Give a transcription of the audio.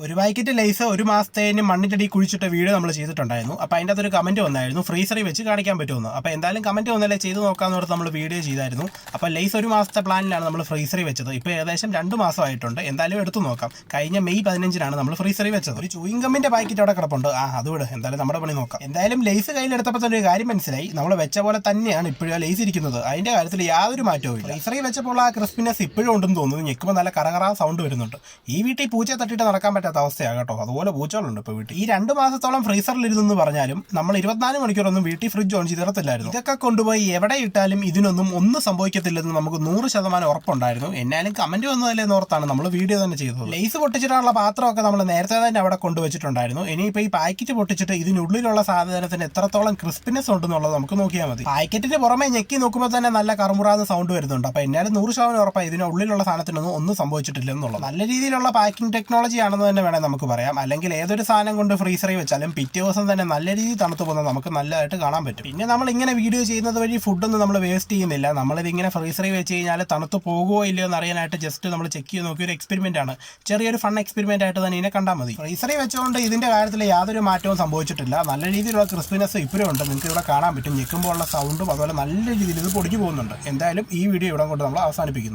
ഒരു packet lace ഒരു മാസത്തേന് മണ്ണിൻ്റെ കുഴിച്ചിട്ട വീഡിയോ നമ്മൾ ചെയ്തിട്ടുണ്ടായിരുന്നു. അപ്പോൾ അതിൻ്റെ അകത്തൊരു കമൻറ്റ് വന്നായിരുന്നു ഫ്രീസറിൽ വെച്ച് കാണിക്കാൻ പറ്റുമെന്ന്. അപ്പോൾ എന്തായാലും കമൻറ്റ് വന്നല്ലേ ചെയ്ത് നോക്കാമെന്ന് പറഞ്ഞ് നമ്മൾ വീഡിയോ ചെയ്തായിരുന്നു. അപ്പോൾ ലേസ് ഒരു മാസത്തെ പ്ലാനിലാണ് നമ്മൾ ഫ്രീസറിൽ വെച്ചത്. ഇപ്പോൾ ഏകദേശം 2 മാസമായിട്ടുണ്ട്. എന്തായാലും എടുത്തു നോക്കാം. കഴിഞ്ഞ മെയ് 15-നാണ് നമ്മൾ ഫ്രീസറിൽ വെച്ചത്. ഒരു ചൂയിങ് ഗമ്മിൻ്റെ പാക്കറ്റ് അവിടെ കിടപ്പുണ്ട്. അത് വിട്, എന്തായാലും നമ്മുടെ പണി നോക്കാം. എന്തായാലും ലേസ് കയ്യിലെടുത്തപ്പോൾ തന്നെ ഒരു കാര്യം മനസ്സിലായി. നമ്മൾ വെച്ച പോലെ തന്നെയാണ് ഇപ്പോഴും ലേസ് ഇരിക്കുന്നത്. അതിൻ്റെ കാര്യത്തിൽ യാതൊരു മാറ്റവും ഇല്ല. ഫ്രീസറിൽ വെച്ചപ്പോൾ ആ ക്രിസ്പിനെസ് ഇപ്പോഴും ഉണ്ടെന്ന് തോന്നുന്നു. ഞെക്കുമ്പോൾ നല്ല കറകറ സൗണ്ട് വരുന്നുണ്ട്. ഈ വീട്ടിൽ പൂച്ചയെ തട്ടിയിട്ട് നടക്കാൻ പറ്റാത്ത അവസ്ഥയാണ് കേട്ടോ. അതുപോലെ പൂച്ചകളുണ്ട് ഇപ്പോൾ വീട്ടിൽ. ഈ 2 മാസത്തോളം ഫ്രീസറിലിരുന്നെന്ന് പറഞ്ഞാലും നമ്മൾ 24 മണിക്കൂറൊന്നും വീട്ടിൽ ഫ്രിഡ്ജ് ഓൺ ചെയ്തിടത്തില്ലായിരുന്നു. ഇതൊക്കെ കൊണ്ടുപോയി എവിടെ ഇട്ടാലും ഒന്നും സംഭവിക്കത്തില്ലെന്ന് നമുക്ക് 100% ഉറപ്പുണ്ടായിരുന്നു. എന്നാലും കമന്റ് വന്നതല്ലേ എന്നോർത്താണ് നമ്മൾ വീഡിയോ തന്നെ ചെയ്തത്. ലേസ് പൊട്ടിച്ചിട്ടുള്ള പാത്രമൊക്കെ നമ്മൾ നേരത്തെ തന്നെ അവിടെ കൊണ്ടുവച്ചിട്ടുണ്ടായിരുന്നു. ഇനിയിപ്പോൾ ഈ പാക്കറ്റ് പൊട്ടിച്ചിട്ട് ഇതിനുള്ളിലുള്ള സാധനത്തിന് എത്രത്തോളം ക്രിസ്പിനെസ് ഉണ്ടെന്നുള്ളത് നമുക്ക് നോക്കിയാൽ മതി. പാക്കറ്റിന് പുറമെ ഞെക്കി നോക്കുമ്പോൾ തന്നെ നല്ല കറുമുറാന്ന് സൗണ്ട് വരുന്നുണ്ട്. അപ്പോൾ എന്നാലും 100% ഉറപ്പാണ് ഇതിനുള്ളിലുള്ള സാധനത്തിനൊന്നും ഒന്നും സംഭവിച്ചിട്ടില്ല എന്നുള്ളത്. നല്ല രീതിയിലുള്ള പാക്കിംഗ് ടെക്നോളജി ആണെന്ന് തന്നെ വേണേൽ നമുക്ക് പറയാം. അല്ലെങ്കിൽ ഏതൊരു സാധനം കൊണ്ട് ഫ്രീസറിൽ വെച്ചാലും പിറ്റേ ദിവസം തന്നെ നല്ല രീതിയിൽ തണുത്ത് പോകുന്നത് നമുക്ക് നല്ലതായിട്ട് കാണാൻ പറ്റും. പിന്നെ നമ്മൾ ഇങ്ങനെ വീഡിയോ ചെയ്യുന്നത് വഴി ഫുഡൊന്നും നമ്മൾ വേസ്റ്റ് ചെയ്യുന്നില്ല. നമ്മളിതിങ്ങനെ ഫ്രീസറിൽ വെച്ച് കഴിഞ്ഞാൽ തണുത്ത് പോകുമോ ഇല്ലയോ എന്ന് അറിയാനായിട്ട് ജസ്റ്റ് നമ്മൾ ചെക്ക് ചെയ്ത് നോക്കിയ ഒരു എക്സ്പെരിമെന്റ് ആണ്. ചെറിയൊരു ഫൺ എക്സ്പെരിമെന്റ് ആയിട്ട് തന്നെ ഇതിനെ കണ്ടാൽ മതി. ഫ്രീസറിൽ വെച്ചുകൊണ്ട് ഇതിന്റെ കാര്യത്തിൽ യാതൊരു മാറ്റവും സംഭവിച്ചിട്ടില്ല. നല്ല രീതിയിലുള്ള ക്രിസ്പിനെസ് ഇപ്പോഴും ഉണ്ട്. നിങ്ങൾക്ക് ഇവിടെ കാണാൻ പറ്റും. ഞെക്കുമ്പോൾ ഉള്ള സൗണ്ടും അതുപോലെ നല്ല രീതിയിൽ ഇത് പൊടിഞ്ഞു പോകുന്നുണ്ട്. എന്തായാലും ഈ വീഡിയോ ഇവിടെ കൊണ്ട് നമ്മൾ അവസാനിപ്പിക്കുന്നു.